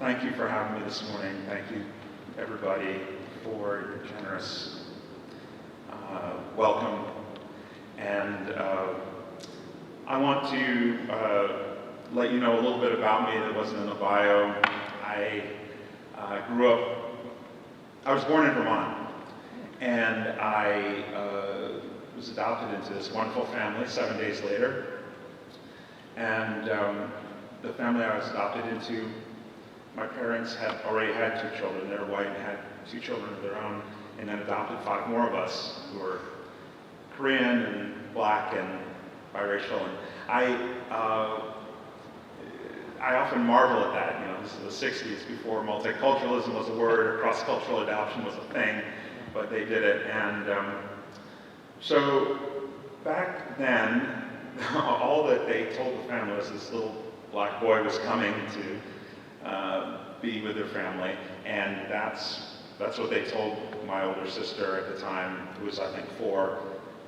Thank you for having me this morning. Thank you, everybody, for your generous welcome. And I want to let you know a little bit about me that wasn't in the bio. I was born in Vermont, and I was adopted into this wonderful family 7 days later. And the family I was adopted into, my parents had already had 2 children. They were white and had 2 children of their own, and then adopted 5 more of us who were Korean and black and biracial. And I often marvel at that. You know, this is the 60s, before multiculturalism was a word, or cross-cultural adoption was a thing, but they did it. And so back then, all that they told the family was this little black boy was coming to be with their family, and that's what they told my older sister at the time, who was I think 4.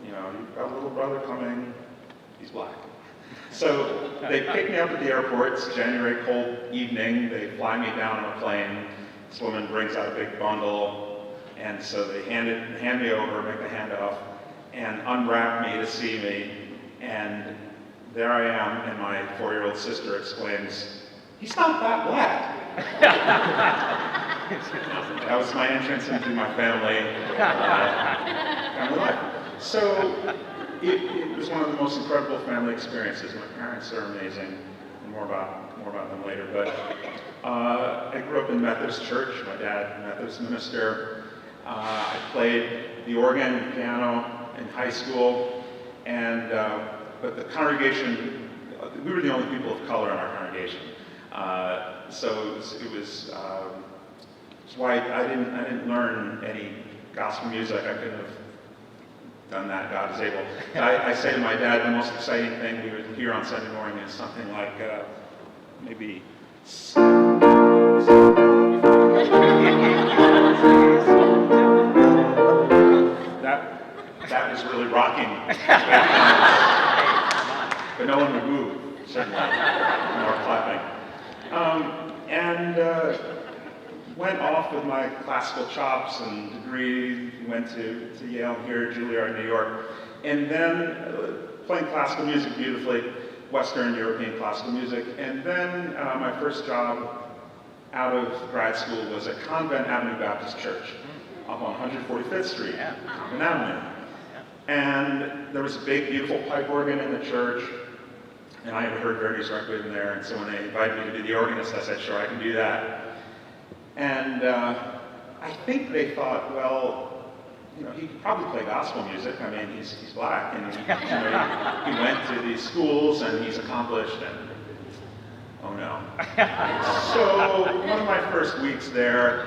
You know, you've got a little brother coming, he's black. So they pick me up at the airport. It's a January cold evening. They fly me down on a plane. This woman brings out a big bundle, and so they hand me over, make the handoff, and unwrap me to see me. And there I am, and my 4-year-old sister exclaims, "He's not that black." That was my entrance into my family life. So it was one of the most incredible family experiences. My parents are amazing, and more about them later. But I grew up in Methodist Church. My dad, Methodist minister. I played the organ and piano in high school, and but the congregation, we were the only people of color in our congregation. So it was why I didn't learn any gospel music. I couldn't have done that. God is able. I say to my dad, the most exciting thing we would hear on Sunday morning is something like maybe. That was really rocking. But no one would move, certainly, nor clapping. Went off with my classical chops and degree, went to Yale here, Juilliard, New York, and then playing classical music beautifully, Western European classical music, and then my first job out of grad school was at Convent Avenue Baptist Church, up on 145th Street, Convent Avenue. And there was a big, beautiful pipe organ in the church, and I had heard Verdi's requiem in there, and so when they invited me to be the organist, I said, sure, I can do that. And I think they thought, well, he could probably play gospel music. I mean, he's black, and he went to these schools, and he's accomplished, and oh no. So one of my first weeks there,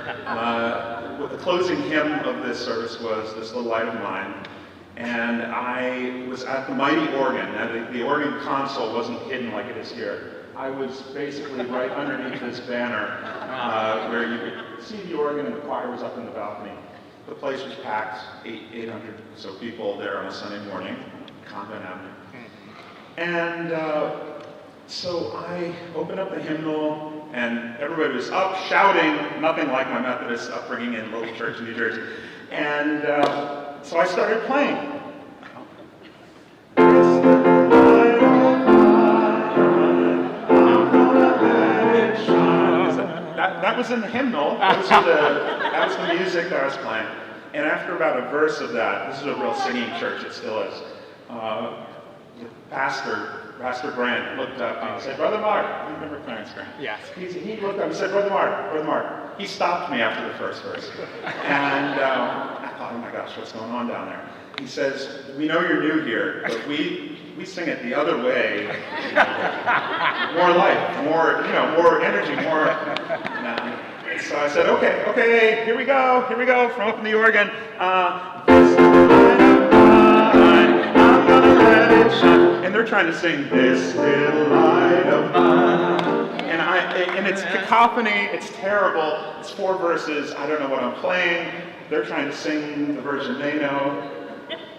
the closing hymn of this service was "This Little Light of Mine," and I was at the mighty organ. Now, the organ console wasn't hidden like it is here. I was basically right underneath this banner where you could see the organ, and the choir was up in the balcony. The place was packed, 800 or so people there on a Sunday morning, Convent Avenue. And so I opened up the hymnal, and everybody was up shouting, nothing like my Methodist upbringing in Little Church in New Jersey. And so I started playing. That was in the hymnal. That was the music that I was playing. And after about a verse of that, this is a real singing church, it still is, Pastor Grant looked up and he said, Brother Mark, you remember Clarence Grant? Yes. He looked up and said, Brother Mark. He stopped me after the first verse. And I thought, oh my gosh, what's going on down there? He says, we know you're new here, but we sing it the other way. More life, more energy, more. So I said, okay, here we go, from up in the organ. This little light of mine, I'm gonna let it shine. And they're trying to sing, this little light of mine. And it's cacophony, it's terrible. It's 4 verses, I don't know what I'm playing. They're trying to sing the version they know.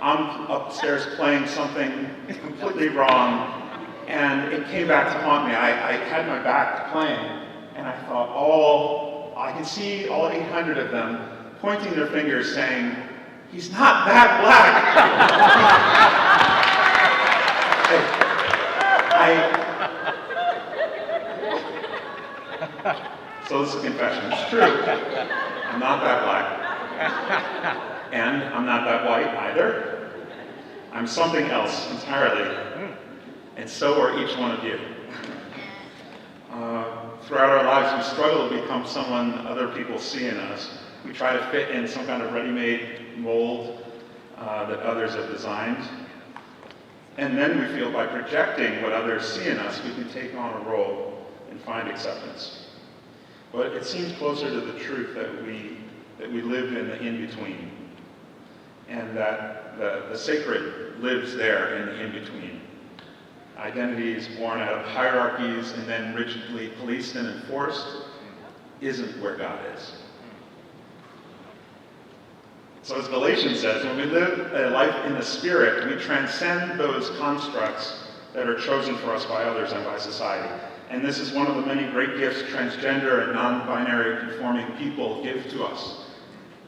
I'm upstairs playing something completely wrong, and it came back to haunt me. I had my back to playing, and I thought, I can see all 800 of them pointing their fingers saying, he's not that black. So this is a confession. It's true. I'm not that black. And I'm not that white either. I'm something else entirely. And so are each one of you. Throughout our lives, we struggle to become someone other people see in us. We try to fit in some kind of ready-made mold that others have designed. And then we feel by projecting what others see in us, we can take on a role and find acceptance. But it seems closer to the truth that we live in the in-between. And that the sacred lives there in the in-between. Identity is born out of hierarchies and then rigidly policed and enforced isn't where God is. So as Galatians says, when we live a life in the Spirit, we transcend those constructs that are chosen for us by others and by society. And this is one of the many great gifts transgender and non-binary conforming people give to us.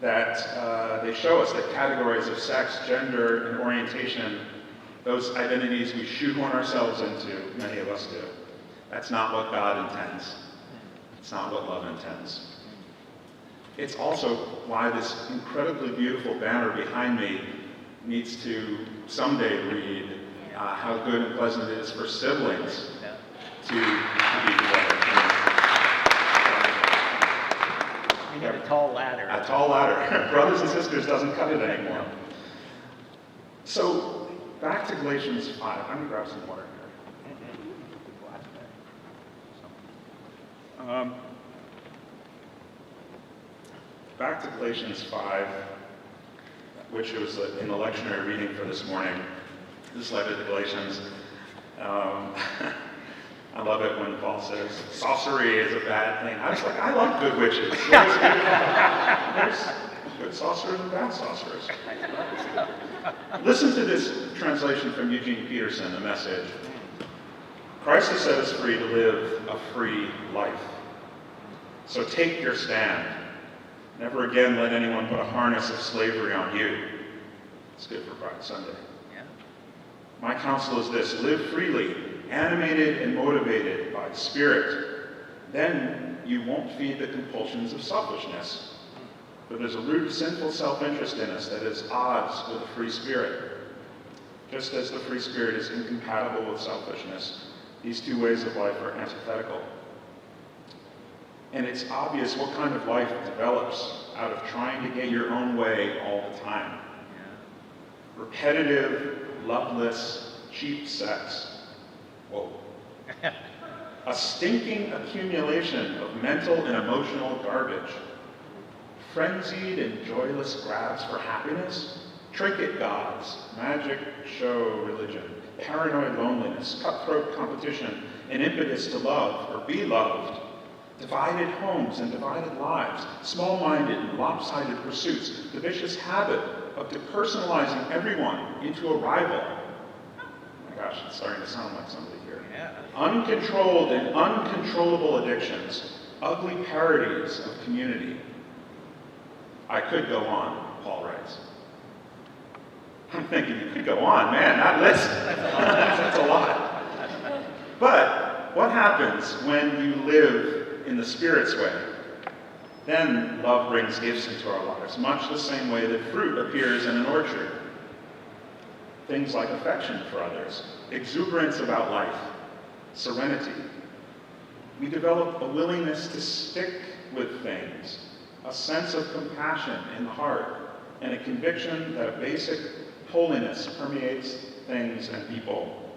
That they show us that categories of sex, gender, and orientation, those identities we shoehorn ourselves into, many of us do. That's not what God intends. It's not what love intends. It's also why this incredibly beautiful banner behind me needs to someday read how good and pleasant it is for siblings to be together. You need a tall ladder. A tall ladder. Brothers and sisters doesn't cut it anymore. So, back to Galatians 5. I'm going to grab some water here. Back to Galatians 5, which was in the lectionary reading for this morning. This letter to the Galatians. I love it when Paul says, sorcery is a bad thing. I was like, I love good witches. There's good sorcerers and bad sorcerers. Listen to this translation from Eugene Peterson, The Message. Christ has set us free to live a free life. So take your stand. Never again let anyone put a harness of slavery on you. It's good for Pride Sunday. Yeah. My counsel is this: live freely, animated and motivated by the Spirit. Then you won't feed the compulsions of selfishness. For there's a root of sinful self-interest in us that is odds with the free spirit. Just as the free spirit is incompatible with selfishness, these two ways of life are antithetical. And it's obvious what kind of life develops out of trying to get your own way all the time. Yeah. Repetitive, loveless, cheap sex. Whoa. A stinking accumulation of mental and emotional garbage. Frenzied and joyless grabs for happiness. Trinket gods, magic show religion, paranoid loneliness, cutthroat competition, an impetus to love or be loved. Divided homes and divided lives, small-minded and lopsided pursuits, the vicious habit of depersonalizing everyone into a rival. Oh my gosh, it's starting to sound like somebody here. Yeah. Uncontrolled and uncontrollable addictions, ugly parodies of community. I could go on, Paul writes. I'm thinking, you could go on, man, that list. That's a lot. But what happens when you live in the Spirit's way? Then love brings gifts into our lives, much the same way that fruit appears in an orchard. Things like affection for others, exuberance about life, serenity. We develop a willingness to stick with things, a sense of compassion in the heart, and a conviction that a basic holiness permeates things and people.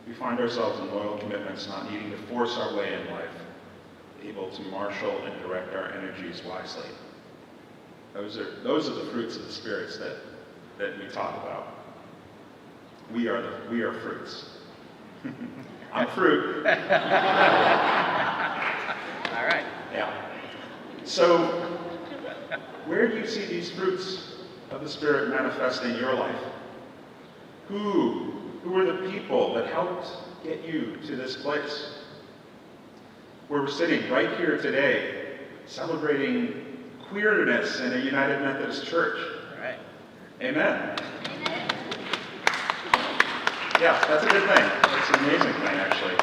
We find ourselves in loyal commitments, not needing to force our way in life, able to marshal and direct our energies wisely. Those are the fruits of the spirits that we talk about. We are fruits. I'm fruit. All right. Yeah. So, where do you see these fruits of the Spirit manifest in your life? Who are the people that helped get you to this place? Where we're sitting right here today, celebrating queerness in a United Methodist Church. All right. Amen. Yeah, that's a good thing. It's an amazing thing, actually.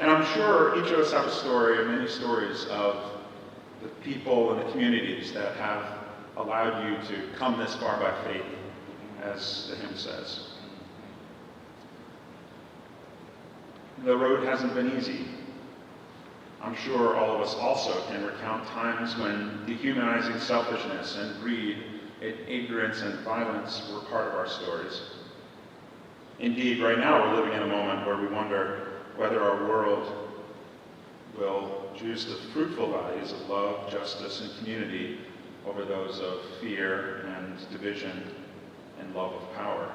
And I'm sure each of us have a story, or many stories, of the people and the communities that have allowed you to come this far by faith, as the hymn says. The road hasn't been easy. I'm sure all of us also can recount times when dehumanizing selfishness and greed, ignorance and violence were part of our stories. Indeed, right now we're living in a moment where we wonder whether our world will choose the fruitful values of love, justice, and community over those of fear and division and love of power.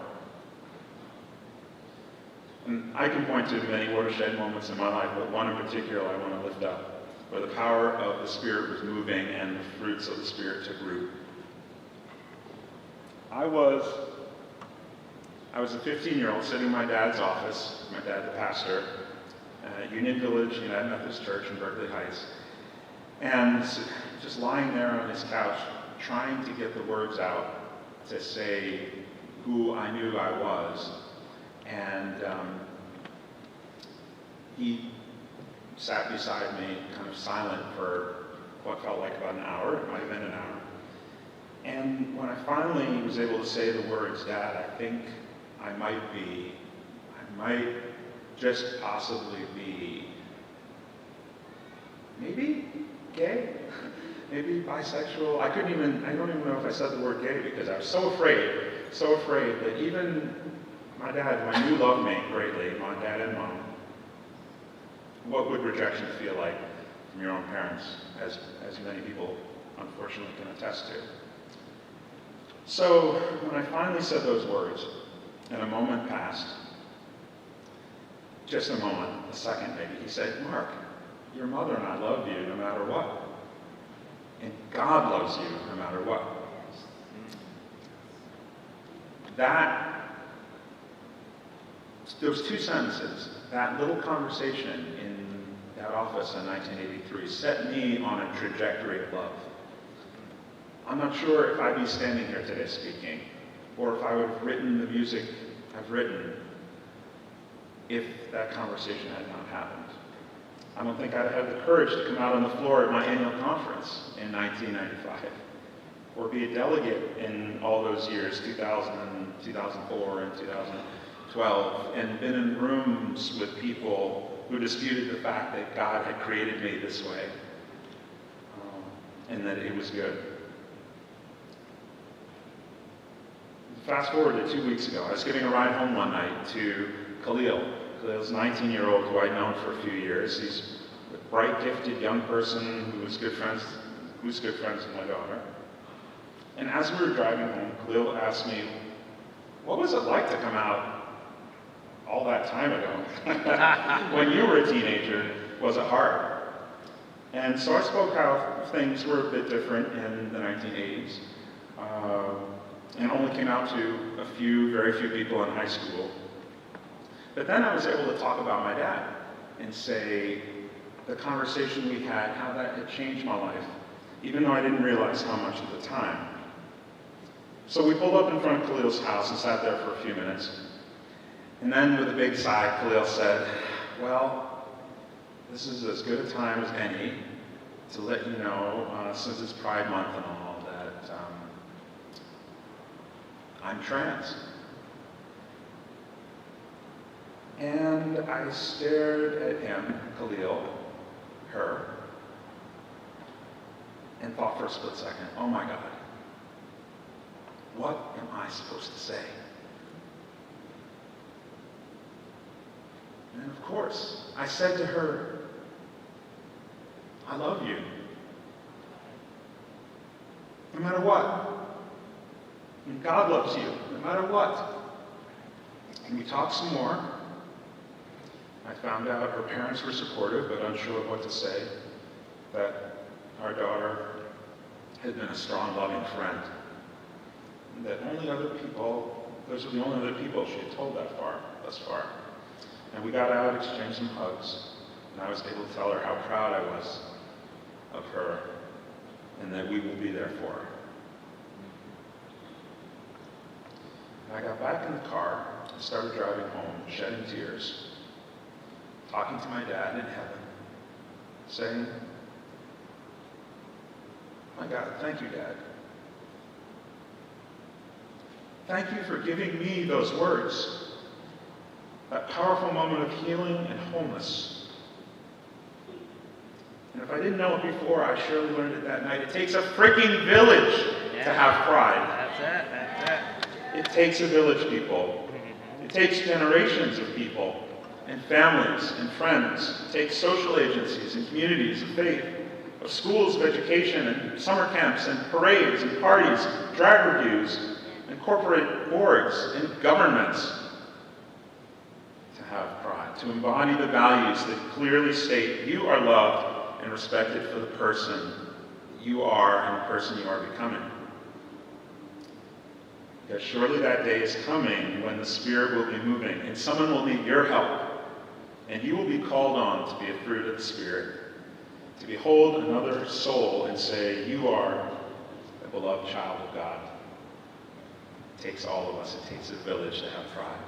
And I can point to many watershed moments in my life, but one in particular I want to lift up, where the power of the Spirit was moving and the fruits of the Spirit took root. I was a 15-year-old sitting in my dad's office, my dad the pastor, at Union Village, United Methodist Church in Berkeley Heights, and just lying there on his couch, trying to get the words out to say who I knew I was. And he sat beside me, kind of silent for what felt like about an hour. It might have been an hour. And when I finally was able to say the words, Dad, I think I might just possibly be maybe gay, maybe bisexual. I don't even know if I said the word gay because I was so afraid that even my dad, who I knew loved me greatly, my dad and mom, what would rejection feel like from your own parents, as many people unfortunately can attest to. So when I finally said those words, and a moment passed, just a moment, a second maybe, he said, Mark, your mother and I love you no matter what. And God loves you no matter what. Those two sentences, that little conversation in that office in 1983 set me on a trajectory of love. I'm not sure if I'd be standing here today speaking, or if I would have written the music I've written if that conversation had not happened. I don't think I'd have had the courage to come out on the floor at my annual conference in 1995, or be a delegate in all those years, 2000, 2004, and 2012, and been in rooms with people who disputed the fact that God had created me this way, and that it was good. Fast forward to 2 weeks ago, I was giving a ride home one night to Khalil. Khalil's a 19-year-old who I'd known for a few years. He's a bright, gifted young person who was good friends with my daughter. And as we were driving home, Khalil asked me, what was it like to come out all that time ago? When you were a teenager, was it hard? And so I spoke how things were a bit different in the 1980s. And only came out to very few people in high school. But then I was able to talk about my dad and say the conversation we had, how that had changed my life, even though I didn't realize how much at the time. So we pulled up in front of Khalil's house and sat there for a few minutes. And then with a big sigh, Khalil said, well, this is as good a time as any to let you know, since it's Pride Month and all, that I'm trans. And I stared at him, Khalil, her, and thought for a split second, oh my God, what am I supposed to say? And of course, I said to her, I love you. No matter what. And God loves you, no matter what. And we talked some more. I found out her parents were supportive, but unsure of what to say. That our daughter had been a strong, loving friend. And that those were the only other people she had told thus far. And we got out, exchanged some hugs, and I was able to tell her how proud I was of her, and that we will be there for her. And I got back in the car and started driving home, shedding tears, talking to my dad in heaven, saying, my God, thank you, Dad. Thank you for giving me those words, that powerful moment of healing and wholeness. And if I didn't know it before, I surely learned it that night. It takes a freaking village to have pride. That's it. It takes a village, people. It takes generations of people and families and friends. It takes social agencies and communities of faith, of schools of education and summer camps and parades and parties, drag reviews and corporate boards and governments to have pride, to embody the values that clearly state you are loved and respected for the person you are and the person you are becoming. Because surely that day is coming when the Spirit will be moving and someone will need your help, and you will be called on to be a fruit of the Spirit, to behold another soul and say, you are a beloved child of God. It takes all of us. It takes a village to have pride.